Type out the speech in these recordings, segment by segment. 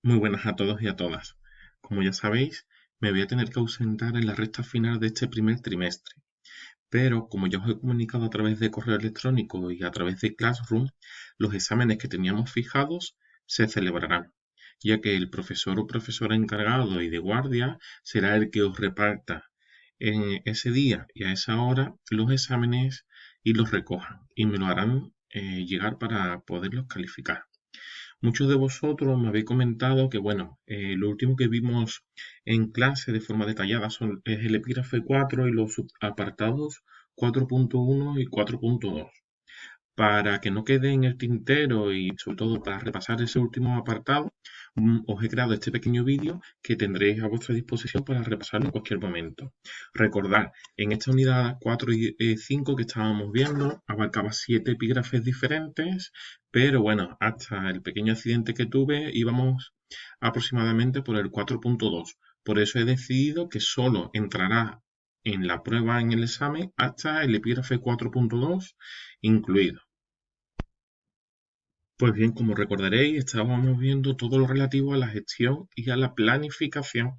Muy buenas a todos y a todas. Como ya sabéis, me voy a tener que ausentar en la recta final de este primer trimestre, pero como ya os he comunicado a través de correo electrónico y a través de Classroom, los exámenes que teníamos fijados se celebrarán, ya que el profesor o profesora encargado y de guardia será el que os reparta en ese día y a esa hora los exámenes y los recojan, y me lo harán llegar para poderlos calificar. Muchos de vosotros me habéis comentado que, bueno, lo último que vimos en clase de forma detallada es el epígrafe 4 y los apartados 4.1 y 4.2. Para que no quede en el tintero y sobre todo para repasar ese último apartado, os he creado este pequeño vídeo que tendréis a vuestra disposición para repasarlo en cualquier momento. Recordad, en esta unidad 4 y 5 que estábamos viendo, abarcaba 7 epígrafes diferentes, pero bueno, hasta el pequeño accidente que tuve íbamos aproximadamente por el 4.2. Por eso he decidido que solo entrará en la prueba en el examen hasta el epígrafe 4.2 incluido. Pues bien, como recordaréis, estábamos viendo todo lo relativo a la gestión y a la planificación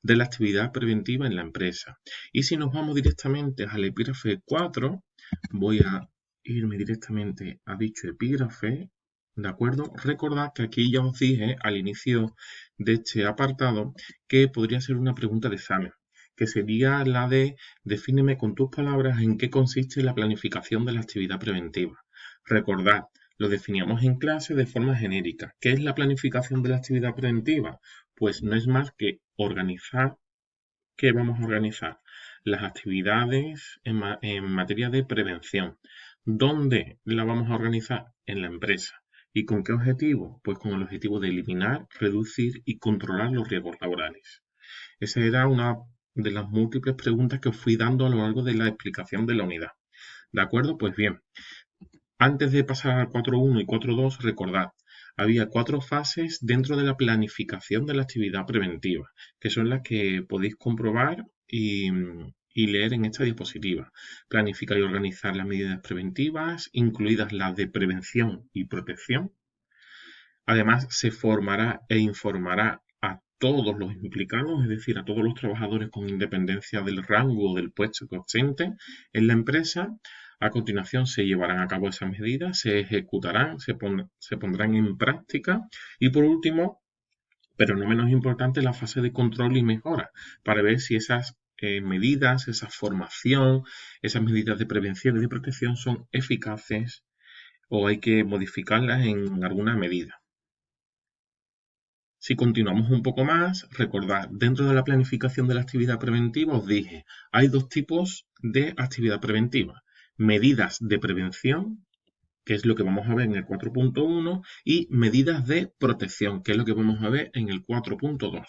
de la actividad preventiva en la empresa. Y si nos vamos directamente al epígrafe 4, voy a irme directamente a dicho epígrafe, ¿de acuerdo? Recordad que aquí ya os dije al inicio de este apartado que podría ser una pregunta de examen, que sería la de defíneme con tus palabras en qué consiste la planificación de la actividad preventiva. Recordad, lo definíamos en clase de forma genérica. ¿Qué es la planificación de la actividad preventiva? Pues no es más que organizar. ¿Qué vamos a organizar? Las actividades en materia de prevención. ¿Dónde la vamos a organizar? En la empresa. ¿Y con qué objetivo? Pues con el objetivo de eliminar, reducir y controlar los riesgos laborales. Esa era una de las múltiples preguntas que os fui dando a lo largo de la explicación de la unidad. ¿De acuerdo? Pues bien, antes de pasar al 4.1 y 4.2, recordad, había 4 fases dentro de la planificación de la actividad preventiva, que son las que podéis comprobar y leer en esta diapositiva. Planificar y organizar las medidas preventivas, incluidas las de prevención y protección. Además, se formará e informará a todos los implicados, es decir, a todos los trabajadores con independencia del rango o del puesto que ostenten en la empresa. A continuación se llevarán a cabo esas medidas, se ejecutarán, se pondrán en práctica y por último, pero no menos importante, la fase de control y mejora para ver si esas medidas, esa formación, esas medidas de prevención y de protección son eficaces o hay que modificarlas en alguna medida. Si continuamos un poco más, recordad, dentro de la planificación de la actividad preventiva os dije, hay dos tipos de actividad preventiva. Medidas de prevención, que es lo que vamos a ver en el 4.1, y medidas de protección, que es lo que vamos a ver en el 4.2.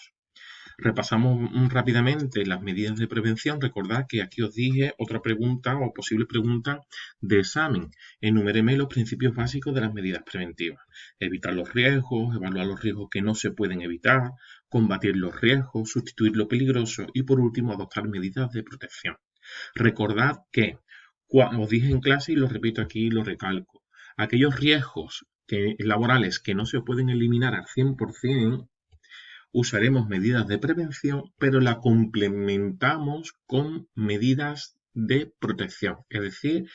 Repasamos rápidamente las medidas de prevención. Recordad que aquí os dije otra pregunta o posible pregunta de examen. Enuméreme los principios básicos de las medidas preventivas. Evitar los riesgos, evaluar los riesgos que no se pueden evitar, combatir los riesgos, sustituir lo peligroso y por último adoptar medidas de protección. Recordad que os dije en clase y lo repito aquí y lo recalco. Aquellos riesgos laborales que no se pueden eliminar al 100%, usaremos medidas de prevención, pero la complementamos con medidas de protección. Es decir,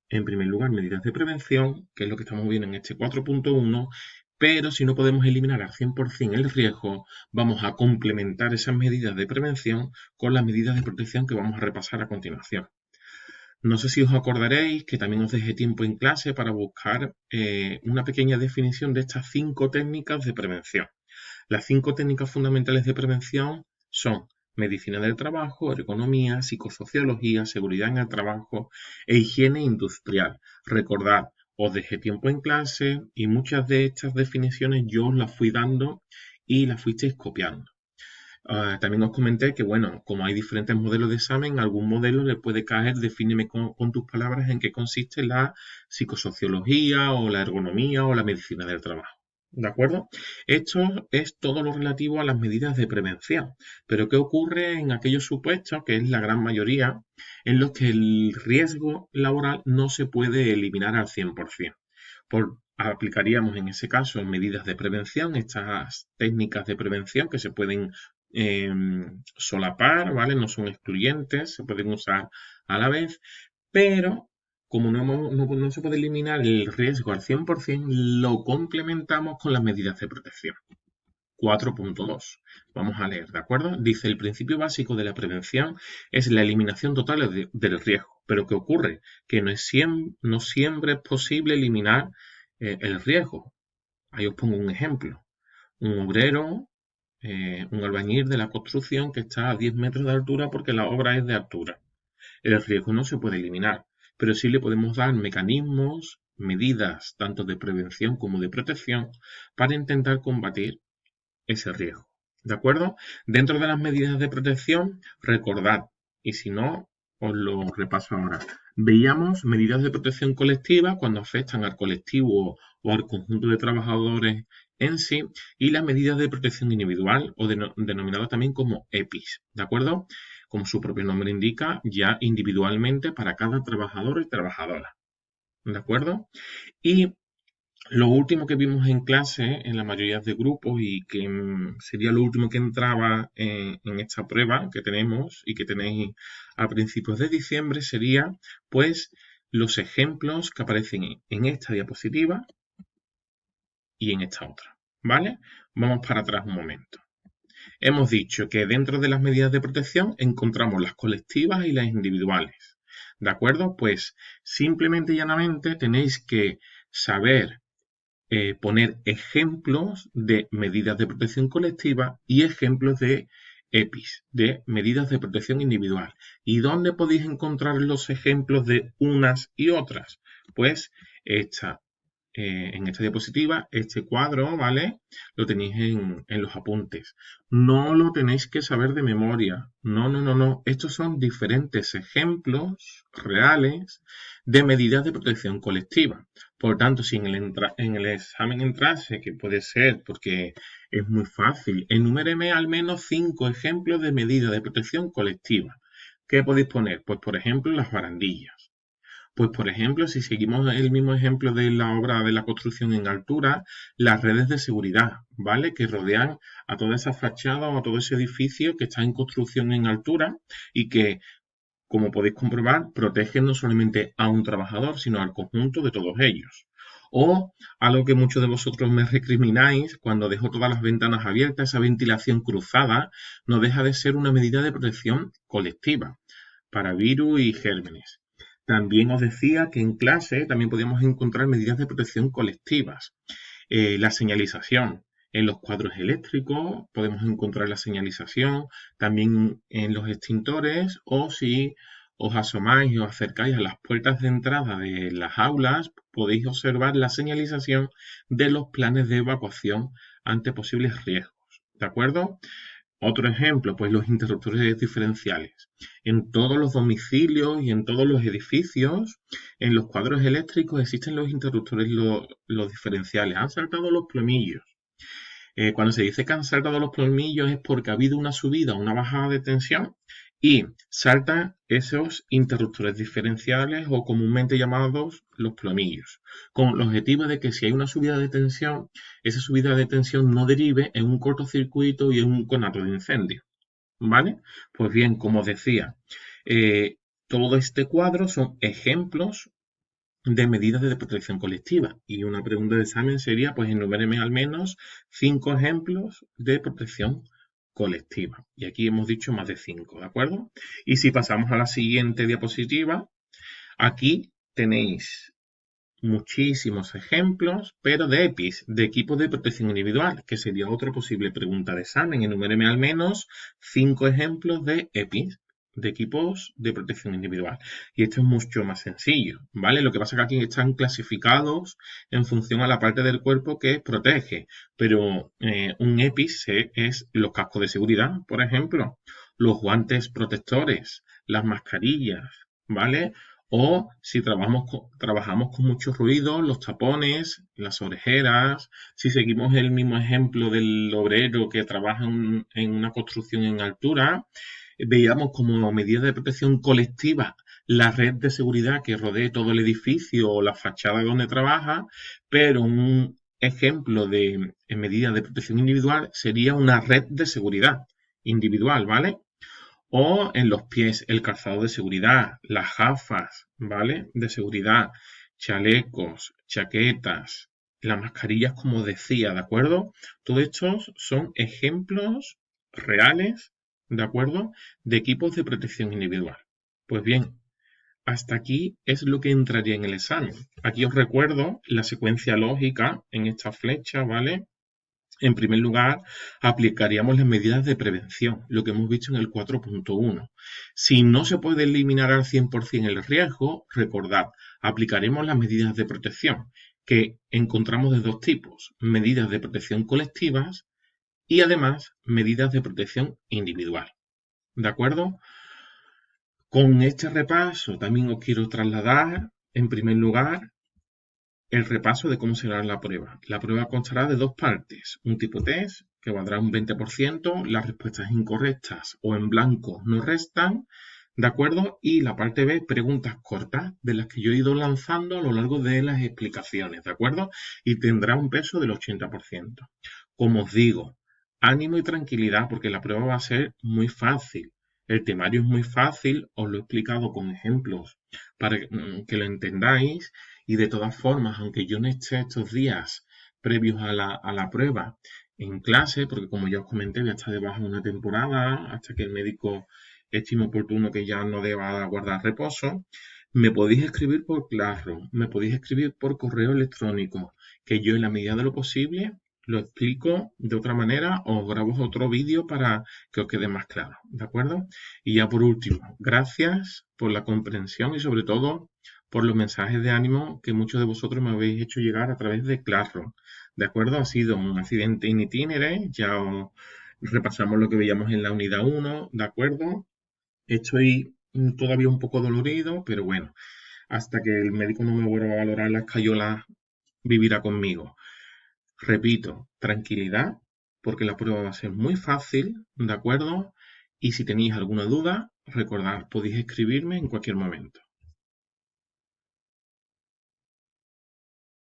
en primer lugar, medidas de prevención, que es lo que estamos viendo en este 4.1, pero si no podemos eliminar al 100% el riesgo, vamos a complementar esas medidas de prevención con las medidas de protección que vamos a repasar a continuación. No sé si os acordaréis que también os dejé tiempo en clase para buscar una pequeña definición de estas 5 técnicas de prevención. Las 5 técnicas fundamentales de prevención son medicina del trabajo, ergonomía, psicosociología, seguridad en el trabajo e higiene industrial. Recordad, os dejé tiempo en clase y muchas de estas definiciones yo os las fui dando y las fuisteis copiando. También os comenté que, bueno, como hay diferentes modelos de examen, algún modelo le puede caer, defíneme con tus palabras en qué consiste la psicosociología o la ergonomía o la medicina del trabajo. ¿De acuerdo? Esto es todo lo relativo a las medidas de prevención. Pero ¿qué ocurre en aquellos supuestos, que es la gran mayoría, en los que el riesgo laboral no se puede eliminar al 100%? aplicaríamos en ese caso medidas de prevención, estas técnicas de prevención que se pueden solapar, ¿vale? No son excluyentes, se pueden usar a la vez, pero como no se puede eliminar el riesgo al 100%, lo complementamos con las medidas de protección. 4.2. Vamos a leer, ¿de acuerdo? Dice, el principio básico de la prevención es la eliminación total del riesgo. ¿Pero qué ocurre? Que no siempre es posible eliminar el riesgo. Ahí os pongo un ejemplo. Un obrero, un albañil de la construcción que está a 10 metros de altura porque la obra es de altura. El riesgo no se puede eliminar, pero sí le podemos dar mecanismos, medidas tanto de prevención como de protección para intentar combatir ese riesgo. ¿De acuerdo? Dentro de las medidas de protección, recordad, y si no, os lo repaso ahora. Veíamos medidas de protección colectiva cuando afectan al colectivo o al conjunto de trabajadores en sí, y las medidas de protección individual o denominadas también como EPIs. ¿De acuerdo? Como su propio nombre indica, ya individualmente para cada trabajador y trabajadora. ¿De acuerdo? Y lo último que vimos en clase, en la mayoría de grupos, y que sería lo último que entraba en esta prueba que tenemos y que tenéis a principios de diciembre, sería pues los ejemplos que aparecen en esta diapositiva y en esta otra. ¿Vale? Vamos para atrás un momento. Hemos dicho que dentro de las medidas de protección encontramos las colectivas y las individuales. ¿De acuerdo? Pues simplemente y llanamente tenéis que saber poner ejemplos de medidas de protección colectiva y ejemplos de EPIs, de medidas de protección individual. ¿Y dónde podéis encontrar los ejemplos de unas y otras? Pues en esta diapositiva, este cuadro, ¿vale? Lo tenéis en los apuntes. No lo tenéis que saber de memoria. No. Estos son diferentes ejemplos reales de medidas de protección colectiva. Por tanto, si en el examen entrase, que puede ser porque es muy fácil, enuméreme al menos 5 ejemplos de medidas de protección colectiva. ¿Qué podéis poner? Pues, por ejemplo, las barandillas. Pues, por ejemplo, si seguimos el mismo ejemplo de la obra de la construcción en altura, las redes de seguridad, ¿vale? Que rodean a toda esa fachada o a todo ese edificio que está en construcción en altura y que, como podéis comprobar, protegen no solamente a un trabajador, sino al conjunto de todos ellos. O algo que muchos de vosotros me recrimináis, cuando dejo todas las ventanas abiertas, esa ventilación cruzada, no deja de ser una medida de protección colectiva para virus y gérmenes. También os decía que en clase también podíamos encontrar medidas de protección colectivas. La señalización. En los cuadros eléctricos podemos encontrar la señalización, también en los extintores, o si os asomáis y os acercáis a las puertas de entrada de las aulas, podéis observar la señalización de los planes de evacuación ante posibles riesgos. ¿De acuerdo? Otro ejemplo, pues los interruptores diferenciales. En todos los domicilios y en todos los edificios, en los cuadros eléctricos existen los interruptores, los diferenciales. Han saltado los plomillos. Cuando se dice que han saltado los plomillos es porque ha habido una subida o una bajada de tensión y saltan esos interruptores diferenciales o comúnmente llamados los plomillos, con el objetivo de que si hay una subida de tensión, esa subida de tensión no derive en un cortocircuito y en un conato de incendio. ¿Vale? Pues bien, como os decía, todo este cuadro son ejemplos de medidas de protección colectiva. Y una pregunta de examen sería, pues enuméreme al menos 5 ejemplos de protección colectiva. Y aquí hemos dicho más de 5, ¿de acuerdo? Y si pasamos a la siguiente diapositiva, aquí tenéis muchísimos ejemplos, pero de EPIs, de equipos de protección individual, que sería otra posible pregunta de examen. Enuméreme al menos 5 ejemplos de EPIs, de equipos de protección individual. Y esto es mucho más sencillo, ¿vale? Lo que pasa es que aquí están clasificados en función a la parte del cuerpo que protege, pero un EPIs es los cascos de seguridad, por ejemplo, los guantes protectores, las mascarillas, ¿vale? O si trabajamos con mucho ruido, los tapones, las orejeras. Si seguimos el mismo ejemplo del obrero que trabaja en una construcción en altura, veíamos como medida de protección colectiva la red de seguridad que rodee todo el edificio o la fachada donde trabaja, pero un ejemplo de medida de protección individual sería una red de seguridad individual, ¿vale? O en los pies, el calzado de seguridad, las gafas, ¿vale? De seguridad, chalecos, chaquetas, las mascarillas, como decía, ¿de acuerdo? Todos estos son ejemplos reales, ¿de acuerdo? De equipos de protección individual. Pues bien, hasta aquí es lo que entraría en el examen. Aquí os recuerdo la secuencia lógica en esta flecha, ¿vale? En primer lugar, aplicaríamos las medidas de prevención, lo que hemos visto en el 4.1. Si no se puede eliminar al 100% el riesgo, recordad, aplicaremos las medidas de protección, que encontramos de dos tipos, medidas de protección colectivas y además medidas de protección individual. ¿De acuerdo? Con este repaso también os quiero trasladar, en primer lugar, el repaso de cómo será la prueba. La prueba constará de dos partes. Un tipo test, que valdrá un 20%, las respuestas incorrectas o en blanco no restan, ¿de acuerdo? Y la parte B, preguntas cortas, de las que yo he ido lanzando a lo largo de las explicaciones, ¿de acuerdo? Y tendrá un peso del 80%. Como os digo, ánimo y tranquilidad, porque la prueba va a ser muy fácil. El temario es muy fácil, os lo he explicado con ejemplos para que lo entendáis. Y de todas formas, aunque yo no esté estos días previos a la prueba en clase, porque como ya os comenté, voy a estar de baja una temporada hasta que el médico estime oportuno que ya no deba guardar reposo, me podéis escribir por Classroom, me podéis escribir por correo electrónico, que yo en la medida de lo posible lo explico de otra manera o grabo otro vídeo para que os quede más claro, ¿de acuerdo? Y ya por último, gracias por la comprensión y sobre todo por los mensajes de ánimo que muchos de vosotros me habéis hecho llegar a través de Classroom. ¿De acuerdo? Ha sido un accidente in itinere, ya repasamos lo que veíamos en la unidad 1, ¿de acuerdo? Estoy todavía un poco dolorido, pero bueno, hasta que el médico no me vuelva a valorar la escayola, vivirá conmigo. Repito, tranquilidad, porque la prueba va a ser muy fácil, ¿de acuerdo? Y si tenéis alguna duda, recordad, podéis escribirme en cualquier momento.